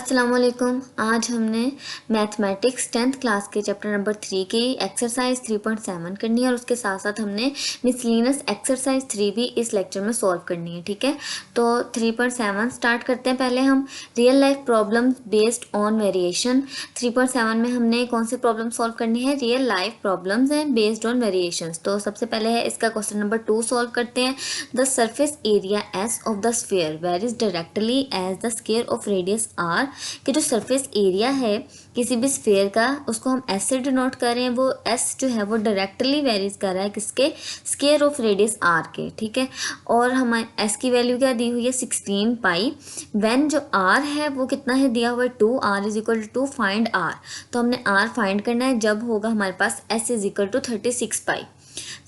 अस्सलाम वालेकुम। आज हमने मैथमेटिक्स 10th क्लास के चैप्टर नंबर 3 की एक्सरसाइज 3.7 करनी है और उसके साथ साथ हमने मिसलिनियस एक्सरसाइज 3 भी इस लेक्चर में सॉल्व करनी है। ठीक है, तो 3.7 स्टार्ट करते हैं। पहले हम real life problem based on variation. 3.7 में हमने कौन सी प्रॉब्लम सॉल्व करनी है? रियल लाइफ प्रॉब्लम्स हैं बेस्ड ऑन वेरिएशंस। तो सबसे पहले है इसका क्वेश्चन नंबर 2 सॉल्व करते हैं। The surface area S of the sphere varies directly as the square of radius R. कि जो सरफेस एरिया है किसी भी स्फीयर का, उसको हम एस से डिनोट कर रहे हैं। वो एस जो है वो डायरेक्टली वेरीज कर रहा है किसके? स्क्वायर ऑफ रेडियस आर के। ठीक है, और हमारे एस की वैल्यू क्या दी हुई है? 16 पाई। व्हेन जो आर है वो कितना है दिया हुआ है? 2। R is equal to find R. तो हमने आर फाइंड करना है जब होगा हमारे पास S is equal to 36 pi.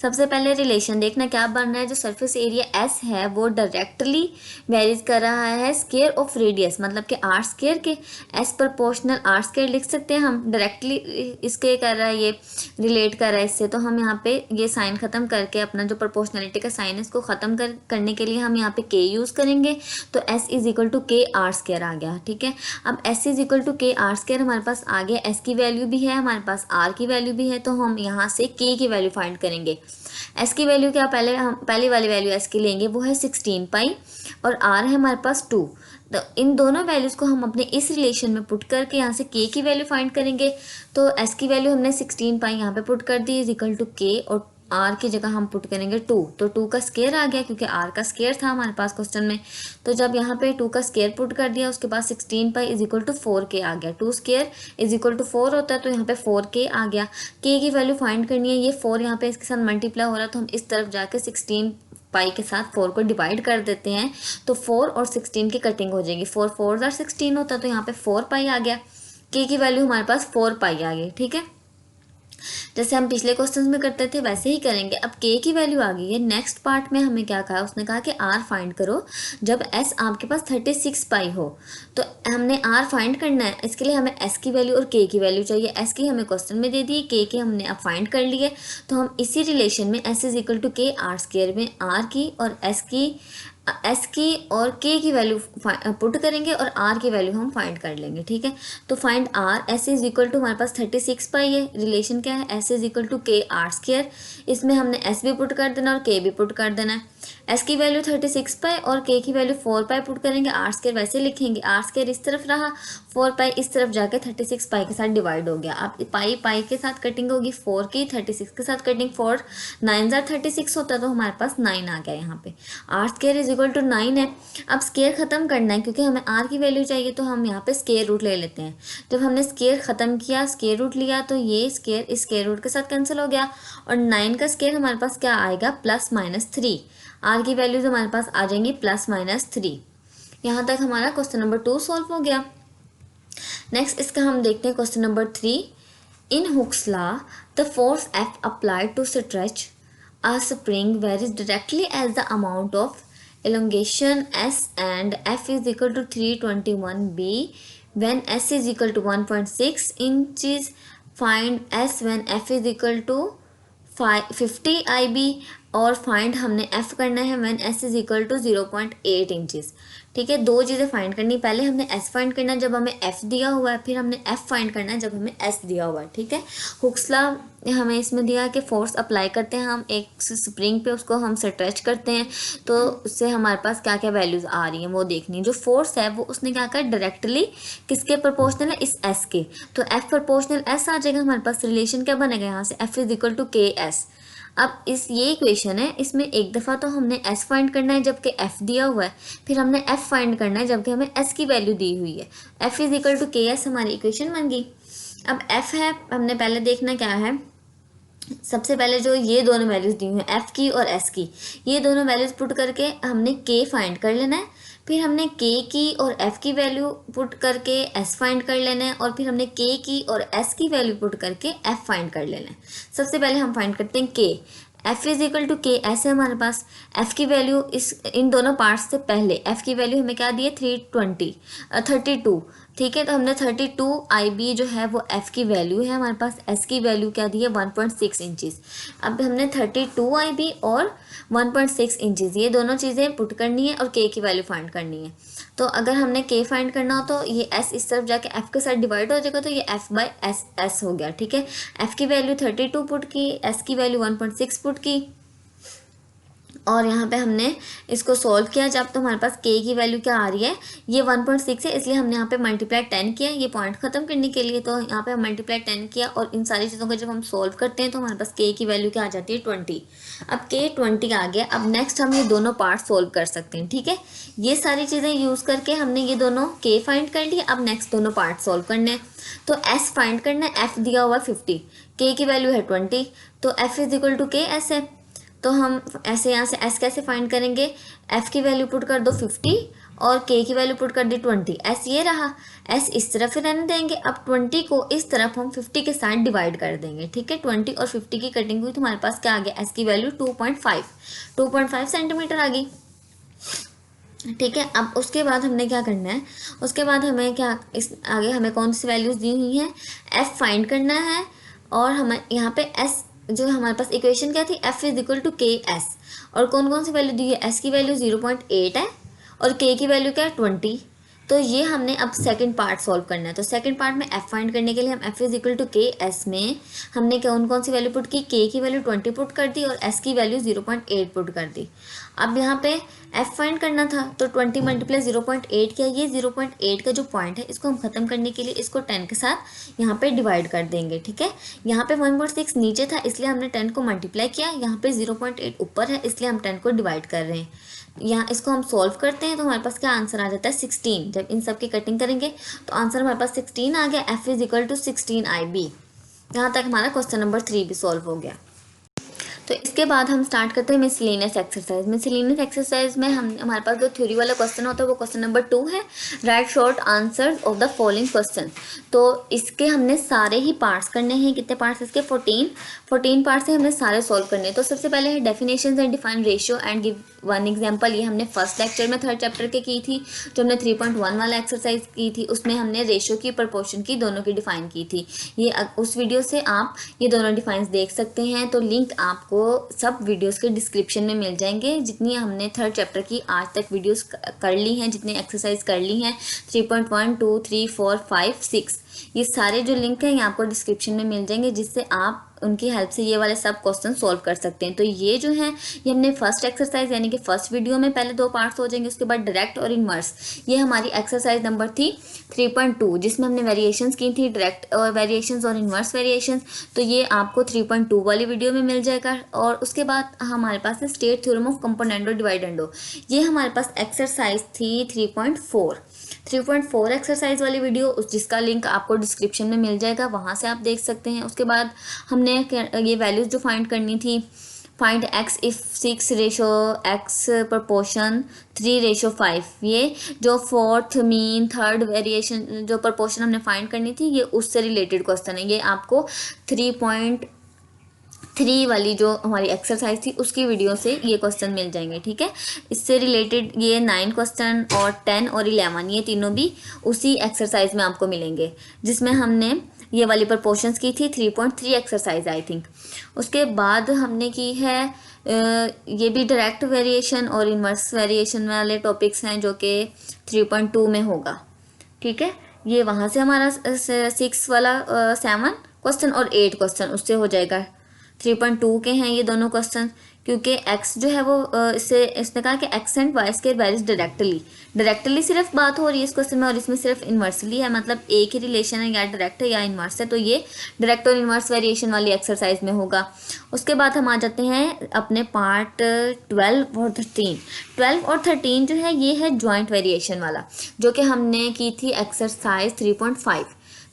सबसे पहले रिलेशन देखना क्या बन रहा है। जो सरफेस एरिया एस है वो डायरेक्टली वेरीज कर रहा है स्क्वायर ऑफ रेडियस, मतलब कि आर स्क्वायर के। एस प्रोपोर्शनल आर स्क्वायर लिख सकते हैं हम। डायरेक्टली इसके कर रहा है, ये रिलेट कर रहा है इससे। तो हम यहाँ पे ये साइन खत्म करके अपना जो प्रोपोर्शनलिटी का साइन है इसको खत्म करने के लिए हम यहाँ पे के यूज़ करेंगे। तो S is equal to K R square आ गया। ठीक है, अब S is equal to K R square हमारे पास आ गया। एस की वैल्यू भी है हमारे पास, आर की वैल्यू भी है। तो हम यहाँ से के की वैल्यू फाइंड करेंगे। एस की वैल्यू क्या? पहले हम पहली वाली वैल्यू एस की लेंगे, वो है 16 पाई, और आर है हमारे पास 2। तो इन दोनों वैल्यूज़ को हम अपने इस रिलेशन में पुट करके यहाँ से के की वैल्यू फाइंड करेंगे। तो एस की वैल्यू हमने 16 पाई यहाँ पे पुट कर दी इज इक्वल टू के, और आर की जगह हम पुट करेंगे 2। तो 2 का स्क्वायर आ गया क्योंकि आर का स्क्वायर था हमारे पास क्वेश्चन में। तो जब यहाँ पे 2 का स्क्वायर पुट कर दिया उसके बाद 16 पाई इज इक्वल टू 4 के आ गया। 2 स्क्वायर इज इक्वल टू 4 होता है, तो यहाँ पे 4 के आ गया। के की वैल्यू फाइंड करनी है। ये 4 यहाँ पे इसके साथ मल्टीप्लाई हो रहा है, तो हम इस तरफ जाके 16 पाई के साथ 4 को डिवाइड कर देते हैं। तो 4 और 16 की कटिंग हो जाएगी। 4 4 और 16 होता है, तो यहाँ पे 4 पाई आ गया। के की वैल्यू हमारे पास 4 पाई आ गई। ठीक है, जैसे हम पिछले क्वेश्चंस में करते थे वैसे ही करेंगे। अब के की वैल्यू आ गई है। नेक्स्ट पार्ट में हमें क्या कहा? उसने कहा कि आर फाइंड करो जब एस आपके पास 36 पाई हो। तो हमने आर फाइंड करना है, इसके लिए हमें एस की वैल्यू और के की वैल्यू चाहिए। एस की हमें क्वेश्चन में दे दी, के हमने अब फाइंड कर लिए। तो हम इसी रिलेशन में S is equal to K R square में आर की और एस की और के की वैल्यू पुट करेंगे और आर की वैल्यू हम फाइंड कर लेंगे। ठीक है, तो find R, S is equal to हमारे पास 36 पाई है। रिलेशन क्या है? S is equal to K R square. इसमें हमने एस भी पुट कर देना और के भी पुट कर देना है। एस की वैल्यू 36 पाई और के की वैल्यू 4 पाई पुट करेंगे। आर स्क्वायर वैसे लिखेंगे, आर स्क्वायर इस तरफ रहा, 4 पाई इस तरफ जाके 36 पाई के साथ डिवाइड हो गया। अब पाई पाई के साथ कटिंग होगी 4 की, 36 के साथ कटिंग 4 9 जार 36 होता है, तो हमारे पास 9 आ गया यहाँ पे। R square is equal to 9 है। अब स्क्वायर खत्म करना है क्योंकि हमें आर की वैल्यू चाहिए, तो हम यहाँ पे स्क्वायर रूट ले लेते हैं। जब हमने स्क्वायर खत्म किया, स्क्वायर रूट लिया, तो ये स्क्वायर इस स्क्वायर रूट के साथ कैंसिल हो गया और 9 का स्क्वायर हमारे पास क्या आएगा? +-3। आर की वैल्यूज हमारे पास आ जाएंगी +-3। यहाँ तक हमारा क्वेश्चन नंबर 2 सॉल्व हो गया। नेक्स्ट इसका हम देखते हैं question number 3। In Hooke's law the force F applied to stretch a spring varies directly as the amount of elongation S and F is equal to 321 B when S is equal to 1.6 inches. Find S when F is equal to 50 IB और find हमने F करना है when S is equal to 0.8 inches. ठीक है, दो चीज़ें find करनी। पहले हमने S फाइंड करना है जब हमें F दिया हुआ है, फिर हमने F फाइंड करना है जब हमें S दिया हुआ है। ठीक है, हुक्स लॉ हमें इसमें दिया है कि फोर्स अप्लाई करते हैं हम एक स्प्रिंग पे, उसको हम स्ट्रेच करते हैं, तो उससे हमारे पास क्या क्या वैल्यूज़ आ रही हैं वो देखनी। जो फोर्स है वो उसने क्या कहा? डायरेक्टली किसके प्रोपोर्शनल है? इस S के। तो F प्रोपोर्शनल S आ जाएगा हमारे पास। रिलेशन क्या बनेगा यहाँ से? F is equal to K S. अब ये इक्वेशन है, इसमें एक दफ़ा तो हमने S फाइंड करना है जबकि F दिया हुआ है, फिर हमने F फाइंड करना है जबकि हमें S की वैल्यू दी हुई है। F is equal to K S हमारी इक्वेशन बन गई। अब F है, हमने पहले देखना क्या है। सबसे पहले जो ये दोनों वैल्यूज़ दी हुई हैं F की और S की, ये दोनों वैल्यूज़ पुट करके हमने K फाइंड कर लेना है। फिर हमने K की और F की वैल्यू पुट करके S फाइंड कर लेना है, और फिर हमने K की और S की वैल्यू पुट करके F फाइंड कर लेना है। सबसे पहले हम फाइंड करते हैं K। F is equal to K S है हमारे पास। F की वैल्यू इन दोनों पार्ट्स से पहले F की वैल्यू हमें क्या दी है? 32 ठीक है। तो हमने 32 IB जो है वो F की वैल्यू है हमारे पास, S की वैल्यू क्या दी है 1.6 इंचज़। अब हमने 32 IB और 1.6 इंचज़ ये दोनों चीज़ें पुट करनी है और K की वैल्यू फाइंड करनी है। तो अगर हमने K फाइंड करना हो तो ये S इस तरफ जाके F के साथ डिवाइड हो जाएगा, तो ये F/S हो गया। ठीक है, F की वैल्यू 32 पुट की, S की वैल्यू 1.6 पुट की, और यहाँ पे हमने इसको सॉल्व किया जब, तो हमारे पास K की वैल्यू क्या आ रही है, ये 1.6 है, इसलिए हमने यहाँ पे मल्टीप्लाई 10 किया ये पॉइंट ख़त्म करने के लिए। तो यहाँ पे हम मल्टीप्लाई 10 किया और इन सारी चीज़ों को जब हम सॉल्व करते हैं तो हमारे पास K की वैल्यू क्या आ जाती है 20। अब K 20 आ गया। अब नेक्स्ट हम ये दोनों पार्ट सॉल्व कर सकते हैं। ठीक है, ये सारी चीज़ें यूज़ करके हमने ये दोनों K फाइंड कर लिए। अब नेक्स्ट दोनों पार्ट सॉल्व करने हैं। तो S फाइंड करना है, F दिया हुआ 50, K की वैल्यू है 20, तो F is equal to K S है। तो हम ऐसे यहाँ से S कैसे फाइंड करेंगे, F की वैल्यू पुट कर दो 50 और K की वैल्यू पुट कर दी 20। S ये रहा, S इस तरफ ही रहने देंगे। अब 20 को इस तरफ हम 50 के साथ डिवाइड कर देंगे। ठीक है, 20 और 50 की कटिंग हुई तो हमारे पास क्या आ गया, S की वैल्यू 2.5 सेंटीमीटर आ गई। ठीक है, अब उसके बाद हमने क्या करना है, उसके बाद हमें क्या इस आगे हमें कौन सी वैल्यूज़ दी हुई हैं, F फाइंड करना है। और हमें यहाँ पे S जो हमारे पास इक्वेशन क्या थी, F is equal to KS, और कौन कौन सी वैल्यू दी है, S की वैल्यू 0.8 है और K की वैल्यू क्या है 20। तो ये हमने अब सेकंड पार्ट सॉल्व करना है। तो सेकंड पार्ट में F फाइंड करने के लिए हम F is equal to KS में हमने कौन कौन सी वैल्यू पुट की, K की वैल्यू 20 पुट कर दी और S की वैल्यू 0.8 पुट कर दी। अब यहाँ पे F फाइंड करना था तो 20 मल्टीप्लाई 0.8 किया, ये 0.8 का जो पॉइंट है इसको हम ख़त्म करने के लिए इसको 10 के साथ यहाँ पे डिवाइड कर देंगे। ठीक है, यहाँ पे 1.6 नीचे था इसलिए हमने 10 को मल्टीप्लाई किया, यहाँ पे 0.8 ऊपर है इसलिए हम 10 को डिवाइड कर रहे हैं। यहाँ इसको हम सॉल्व करते हैं तो हमारे पास क्या आंसर आ जाता है 16। जब इन सब की कटिंग करेंगे तो आंसर हमारे पास 16 आ गया। F is equal to 16 IB। यहाँ तक हमारा क्वेश्चन नंबर 3 भी सॉल्व हो गया। तो इसके बाद हम स्टार्ट करते हैं मिसलेनियस एक्सरसाइज। मिसलेनियस एक्सरसाइज में हमारे पास जो थ्योरी वाला क्वेश्चन होता है वो क्वेश्चन नंबर 2 है, right short answers of the following question. तो इसके हमने सारे ही पार्ट्स करने हैं। कितने पार्ट्स इसके, 14 पार्ट्स से हमने सारे सॉल्व करने हैं। तो सबसे पहले है definitions and define ratio and give one example. ये हमने फर्स्ट लेक्चर में थर्ड चैप्टर के की थी, जो हमने 3.1 वाला एक्सरसाइज की थी उसमें हमने रेशियो की, प्रपोर्शन की, दोनों की डिफाइन की थी। ये उस वीडियो से आप ये दोनों डिफाइंस देख सकते हैं। तो लिंक आपको सब वीडियोस के डिस्क्रिप्शन में मिल जाएंगे। जितनी हमने थर्ड चैप्टर की आज तक वीडियोस कर ली हैं, जितनी एक्सरसाइज कर ली हैं 3.1, 2, 3, 4, 5, 6, ये सारे जो लिंक हैं ये आपको डिस्क्रिप्शन में मिल जाएंगे, जिससे आप उनकी हेल्प से ये वाले सब क्वेश्चन सॉल्व कर सकते हैं। तो ये जो है ये हमने फर्स्ट एक्सरसाइज यानी कि फर्स्ट वीडियो में पहले 2 पार्ट्स हो जाएंगे, उसके बाद डायरेक्ट और इनवर्स। ये हमारी एक्सरसाइज नंबर थी 3.2 जिसमें हमने वेरिएशंस की थी, डायरेक्ट वेरिएशंस और इनवर्स वेरिएशंस। तो ये आपको 3.2 वाली वीडियो में मिल जाएगा। और उसके बाद हमारे पास है स्टेट थ्योरम ऑफ कंपोनेंडो डिवाइडेंडो। ये हमारे पास एक्सरसाइज थी 3.4 एक्सरसाइज वाली वीडियो, उस जिसका लिंक आपको डिस्क्रिप्शन में मिल जाएगा, वहाँ से आप देख सकते हैं। उसके बाद हमने ये वैल्यूज़ जो फाइंड करनी थी, find x if 6 ratio x proportion 3:5, ये जो फोर्थ मीन थर्ड वेरिएशन जो प्रपोर्शन हमने फाइंड करनी थी ये उससे रिलेटेड क्वेश्चन है। ये आपको 3.3 वाली जो हमारी एक्सरसाइज थी उसकी वीडियो से ये क्वेश्चन मिल जाएंगे। ठीक है, इससे रिलेटेड ये 9 क्वेश्चन और 10 और 11 ये तीनों भी उसी एक्सरसाइज में आपको मिलेंगे, जिसमें हमने ये वाली प्रपोर्शंस की थी 3.3 एक्सरसाइज आई थिंक। उसके बाद हमने की है ये भी डायरेक्ट वेरिएशन और इनवर्स वेरिएशन वाले टॉपिक्स हैं जो कि 3.2 में होगा। ठीक है, ये वहाँ से हमारा 6 वाला 7 क्वेश्चन और 8 क्वेश्चन उससे हो जाएगा। 3.2 के हैं ये दोनों क्वेश्चन, क्योंकि x जो है वो इसने कहा कि x and Y square varies directly सिर्फ बात हो रही है इस क्वेश्चन में, और इसमें सिर्फ इन्वर्सली है, मतलब एक ही रिलेशन है, या डायरेक्ट है या इन्वर्स है। तो ये डायरेक्ट और इन्वर्स वेरिएशन वाली एक्सरसाइज में होगा। उसके बाद हम आ जाते हैं अपने पार्ट 12 और 13 जो है ये है ज्वाइंट वेरिएशन वाला, जो कि हमने की थी एक्सरसाइज 3.5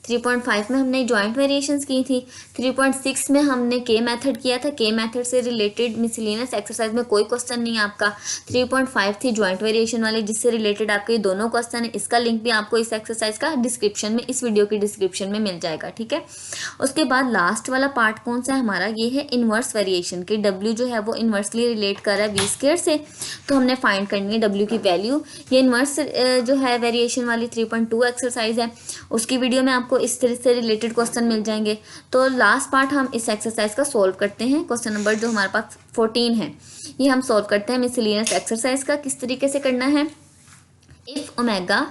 3.5 में हमने जॉइंट वेरिएशंस की थी। 3.6 में हमने के मेथड किया था। के मेथड से रिलेटेड मिसलेनियस एक्सरसाइज में कोई क्वेश्चन नहीं है आपका। 3.5 थी जॉइंट वेरिएशन वाली, जिससे रिलेटेड आपके ये दोनों क्वेश्चन है। इसका लिंक भी आपको इस एक्सरसाइज का डिस्क्रिप्शन में, इस वीडियो की डिस्क्रिप्शन में मिल जाएगा, ठीक है। उसके बाद लास्ट वाला पार्ट कौन सा है हमारा, ये है इनवर्स वेरिएशन की। डब्ल्यू जो है वो इनवर्सली रिलेट कर रहा है वी स्क्वायर से, तो हमने फाइंड करनी है डब्ल्यू की वैल्यू। ये इनवर्स जो है वेरिएशन वाली 3.2 एक्सरसाइज है, उसकी वीडियो में आपको इस तरह से रिलेटेड क्वेश्चन मिल जाएंगे। तो लास्ट पार्ट हम इस एक्सरसाइज का सोल्व करते हैं। क्वेश्चन नंबर जो हमारे पास 14 है, ये हम सोल्व करते हैं मिसलेनियस एक्सरसाइज का। किस तरीके से करना है, इफ ओमेगा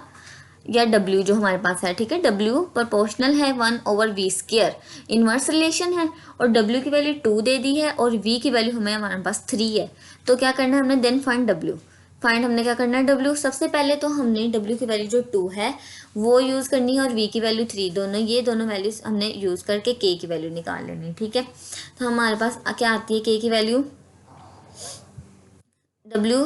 या W जो हमारे पास है, ठीक है, W प्रोपोर्शनल है 1/v स्क्वायर, इनवर्स रिलेशन है, और W की वैल्यू 2 दे दी है और V की वैल्यू हमें हमारे पास 3 है। तो क्या करना है हमने, देन फाइंड W। फाइंड हमने क्या करना है W। सबसे पहले तो हमने W की वैल्यू जो 2 है वो यूज़ करनी है, और V की वैल्यू 3, ये दोनों वैल्यूज हमने यूज़ करके K की वैल्यू निकाल लेनी है, ठीक है। तो हमारे पास क्या आती है K की value, W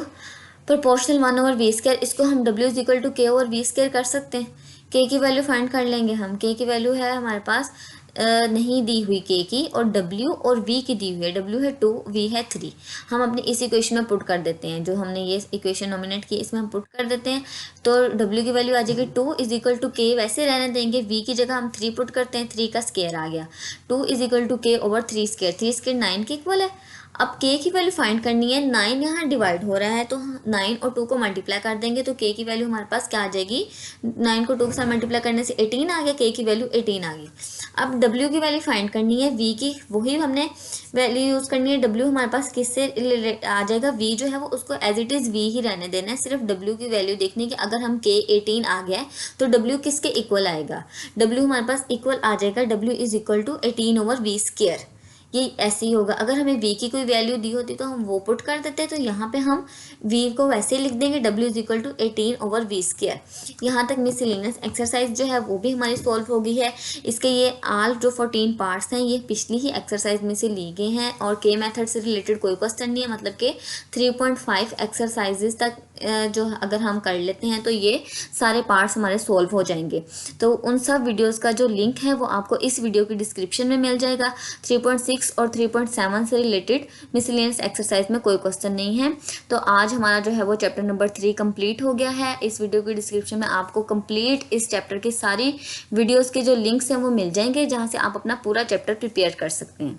proportional 1/v square, इसको हम W is equal to K over V square कर सकते हैं। K की वैल्यू फाइंड कर लेंगे हम। K की वैल्यू है हमारे पास नहीं दी हुई K की, और W और V की दी हुई है। W है 2, V है 3। हम अपनी इस इक्वेशन में पुट कर देते हैं, जो हमने ये इक्वेशन नॉमिनेट की इसमें हम पुट कर देते हैं। तो W की वैल्यू आ जाएगी 2 इज इक्वल टू K, वैसे रहने देंगे। V की जगह हम 3 पुट करते हैं, 3 का स्क्वायर आ गया। 2 is equal to K over 3 square, 3 square 9 के इक्वल है। अब K की वैल्यू फाइंड करनी है। 9 यहाँ डिवाइड हो रहा है, तो 9 और 2 को मल्टीप्लाई कर देंगे तो K की वैल्यू हमारे पास क्या आ जाएगी, 9 को 2 के साथ मल्टीप्लाई करने से 18 आ गया, K की वैल्यू 18 आ गई। अब W की वैल्यू फाइंड करनी है, V की वही हमने वैल्यू यूज़ करनी है। W हमारे पास किससे आ जाएगा, V जो है वो उसको एज इट इज़ V ही रहने देना है। सिर्फ W की वैल्यू देखनी है कि अगर हम K 18 आ गया है तो W किसके इक्वल आएगा। W हमारे पास इक्वल आ जाएगा, W is equal to 18/v square. ये ऐसे ही होगा। अगर हमें V की कोई वैल्यू दी होती तो हम वो पुट कर देते, तो यहाँ पे हम V को वैसे ही लिख देंगे, W is equal to 18/v square. यहाँ तक मिसलेनियस एक्सरसाइज जो है वो भी हमारी सॉल्व हो गई है। इसके ये आल जो 14 पार्ट्स हैं ये पिछली ही एक्सरसाइज में से ली गए हैं, और K मेथड से रिलेटेड कोई क्वेश्चन नहीं है। मतलब कि 3.5 एक्सरसाइजेज तक जो अगर हम कर लेते हैं तो ये सारे पार्ट्स हमारे सॉल्व हो जाएंगे। तो उन सब वीडियोस का जो लिंक है वो आपको इस वीडियो की डिस्क्रिप्शन में मिल जाएगा। 3.6 और 3.7 से रिलेटेड मिसलेनियस एक्सरसाइज में कोई क्वेश्चन नहीं है। तो आज हमारा जो है वो चैप्टर नंबर 3 कंप्लीट हो गया है। इस वीडियो की डिस्क्रिप्शन में आपको कंप्लीट इस चैप्टर की सारी वीडियोज़ के जो लिंक्स हैं वो मिल जाएंगे, जहाँ से आप अपना पूरा चैप्टर प्रिपेयर कर सकते हैं।